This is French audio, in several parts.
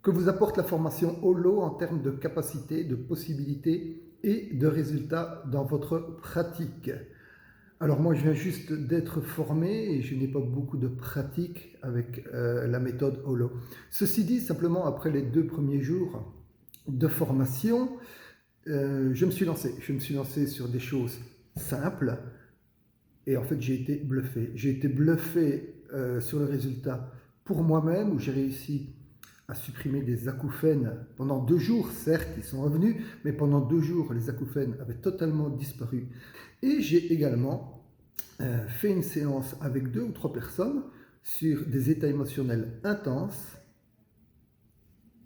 Que vous apporte la formation Holo en termes de capacité, de possibilités et de résultats dans votre pratique? Alors moi, je viens juste d'être formé et je n'ai pas beaucoup de pratique avec la méthode Holo. Ceci dit, simplement après les 2 premiers jours de formation, je me suis lancé. Je me suis lancé sur des choses simples et en fait, j'ai été bluffé. J'ai été bluffé sur le résultat pour moi-même où j'ai réussi à supprimer des acouphènes pendant 2 jours. Certes, ils sont revenus, mais pendant 2 jours, les acouphènes avaient totalement disparu. Et j'ai également fait une séance avec 2 ou 3 personnes sur des états émotionnels intenses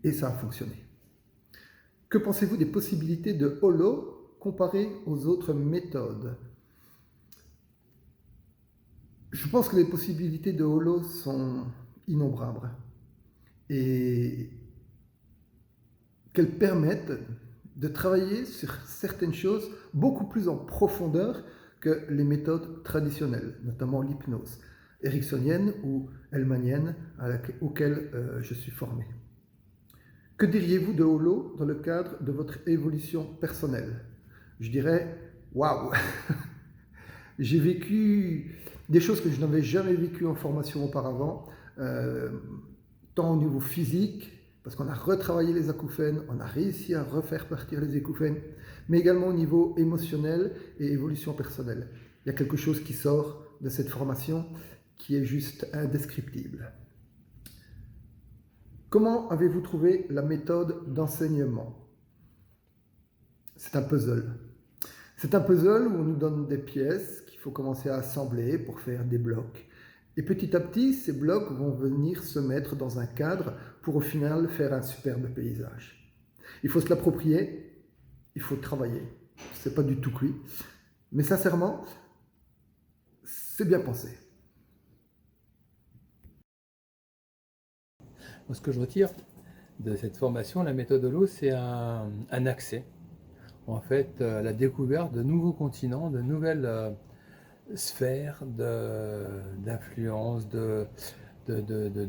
et ça a fonctionné. Que pensez-vous des possibilités de Holo comparées aux autres méthodes? Je pense que les possibilités de Holo sont innombrables et qu'elles permettent de travailler sur certaines choses beaucoup plus en profondeur que les méthodes traditionnelles, notamment l'hypnose ericksonienne ou hellmanienne auquel je suis formé. Que diriez-vous de Holo dans le cadre de votre évolution personnelle? Je dirais, waouh. J'ai vécu des choses que je n'avais jamais vécues en formation auparavant, euh, tant au niveau physique, parce qu'on a retravaillé les acouphènes, on a réussi à refaire partir les acouphènes, mais également au niveau émotionnel et évolution personnelle. Il y a quelque chose qui sort de cette formation qui est juste indescriptible. Comment avez-vous trouvé la méthode d'enseignement? C'est un puzzle. C'est un puzzle où on nous donne des pièces qu'il faut commencer à assembler pour faire des blocs. Et petit à petit, ces blocs vont venir se mettre dans un cadre pour au final faire un superbe paysage. Il faut se l'approprier, il faut travailler. C'est pas du tout cuit, mais sincèrement, c'est bien pensé. Moi, ce que je retire de cette formation, la méthode Holo, c'est un accès, en fait, à la découverte de nouveaux continents, de nouvelles sphères d'influence, de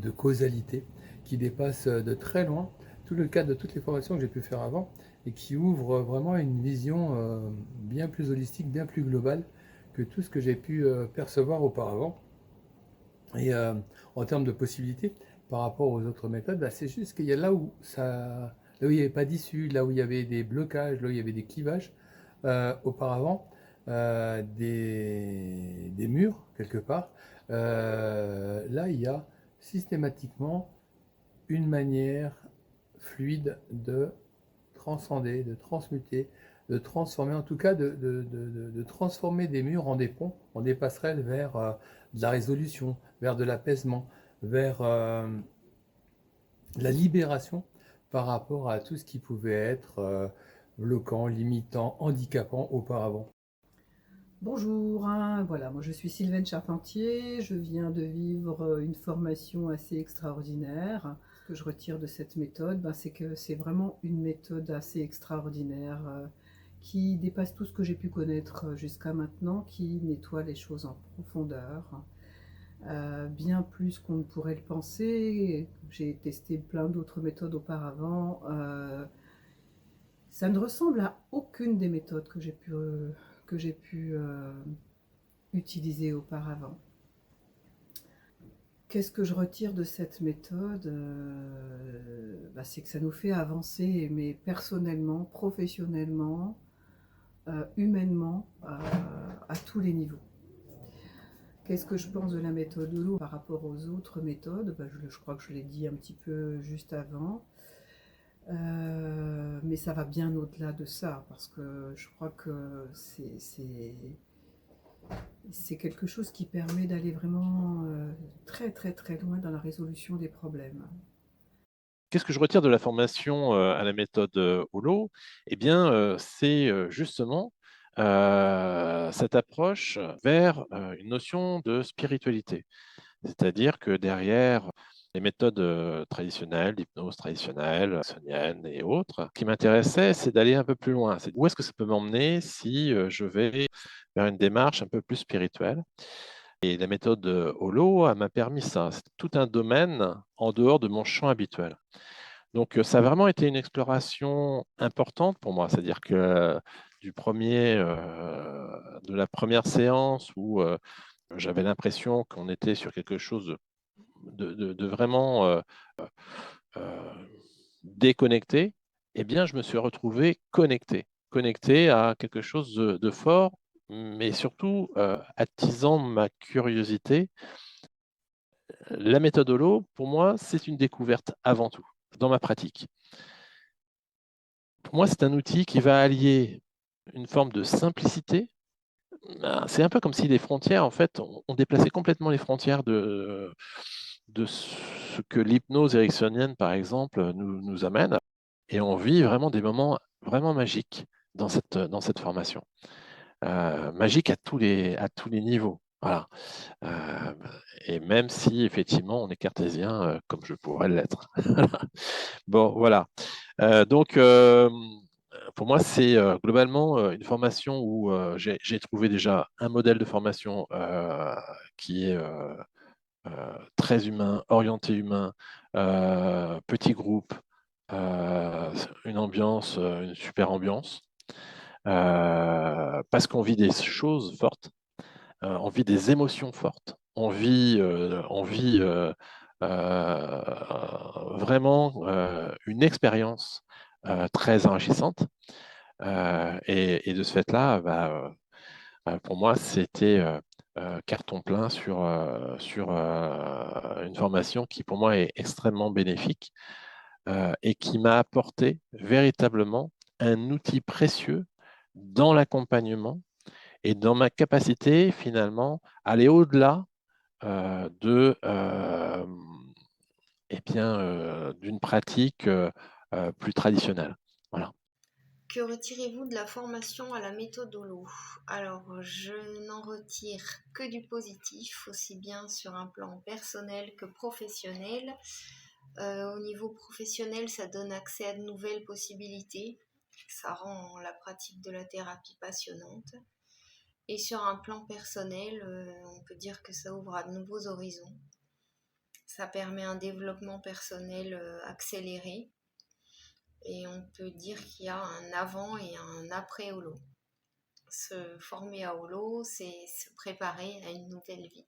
causalité, qui dépassent de très loin tout le cadre de toutes les formations que j'ai pu faire avant et qui ouvrent vraiment une vision bien plus holistique, bien plus globale que tout ce que j'ai pu percevoir auparavant. Et en termes de possibilités, par rapport aux autres méthodes, bah, c'est juste qu'il y a là où il n'y avait pas d'issue, là où il y avait des blocages, là où il y avait des clivages, auparavant, des murs, quelque part, là, il y a systématiquement une manière fluide de transcender, de transmuter, de transformer, en tout cas de transformer des murs en des ponts, en des passerelles vers de la résolution, vers de l'apaisement, vers la libération par rapport à tout ce qui pouvait être bloquant, limitant, handicapant auparavant. Bonjour, hein, voilà, moi je suis Sylvaine Charpentier, je viens de vivre une formation assez extraordinaire. Ce que je retire de cette méthode, ben, c'est que c'est vraiment une méthode assez extraordinaire qui dépasse tout ce que j'ai pu connaître jusqu'à maintenant, qui nettoie les choses en profondeur, bien plus qu'on ne pourrait le penser. J'ai testé plein d'autres méthodes auparavant. Ça ne ressemble à aucune des méthodes que j'ai pu utilisées auparavant. Qu'est-ce que je retire de cette méthode? Bah, c'est que ça nous fait avancer, mais personnellement, professionnellement, humainement, à tous les niveaux. Qu'est-ce que je pense de la méthode Holo par rapport aux autres méthodes? Bah, je crois que je l'ai dit un petit peu juste avant. Mais ça va bien au-delà de ça, parce que je crois que c'est quelque chose qui permet d'aller vraiment très très très loin dans la résolution des problèmes. Qu'est-ce que je retire de la formation à la méthode Holo? Eh bien, c'est justement cette approche vers une notion de spiritualité. C'est-à-dire que derrière les méthodes traditionnelles, l'hypnose traditionnelle, sonienne et autres, ce qui m'intéressait, c'est d'aller un peu plus loin. C'est où est-ce que ça peut m'emmener si je vais vers une démarche un peu plus spirituelle? Et la méthode Holo elle m'a permis ça. C'est tout un domaine en dehors de mon champ habituel. Donc, ça a vraiment été une exploration importante pour moi. C'est-à-dire que de la première séance où j'avais l'impression qu'on était sur quelque chose de vraiment euh, déconnecté, eh bien, je me suis retrouvé connecté à quelque chose de fort, mais surtout attisant ma curiosité. La méthode Holo, pour moi, c'est une découverte avant tout, dans ma pratique. Pour moi, c'est un outil qui va allier une forme de simplicité. C'est un peu comme si les frontières, en fait, on déplacé complètement les frontières de ce que l'hypnose ericksonienne, par exemple, nous amène. Et on vit vraiment des moments vraiment magiques dans cette formation. Magique à tous les niveaux. Voilà. Euh, et même si effectivement on est cartésien, comme je pourrais l'être. Bon, voilà. Donc, pour moi, c'est globalement une formation où j'ai trouvé déjà un modèle de formation qui est très humain, orienté humain, petit groupe, une ambiance, une super ambiance, parce qu'on vit des choses fortes, on vit des émotions fortes, on vit vraiment une expérience très enrichissante. Et de ce fait-là, pour moi, c'était carton plein sur une formation qui, pour moi, est extrêmement bénéfique et qui m'a apporté véritablement un outil précieux dans l'accompagnement et dans ma capacité, finalement, à aller au-delà de, d'une pratique plus traditionnelle. Voilà. Que retirez-vous de la formation à la méthode Holo? Alors, je n'en retire que du positif, aussi bien sur un plan personnel que professionnel. Au niveau professionnel, ça donne accès à de nouvelles possibilités. Ça rend la pratique de la thérapie passionnante. Et sur un plan personnel, on peut dire que ça ouvre à de nouveaux horizons. Ça permet un développement personnel accéléré. Et on peut dire qu'il y a un avant et un après Holo. Se former à Holo, c'est se préparer à une nouvelle vie.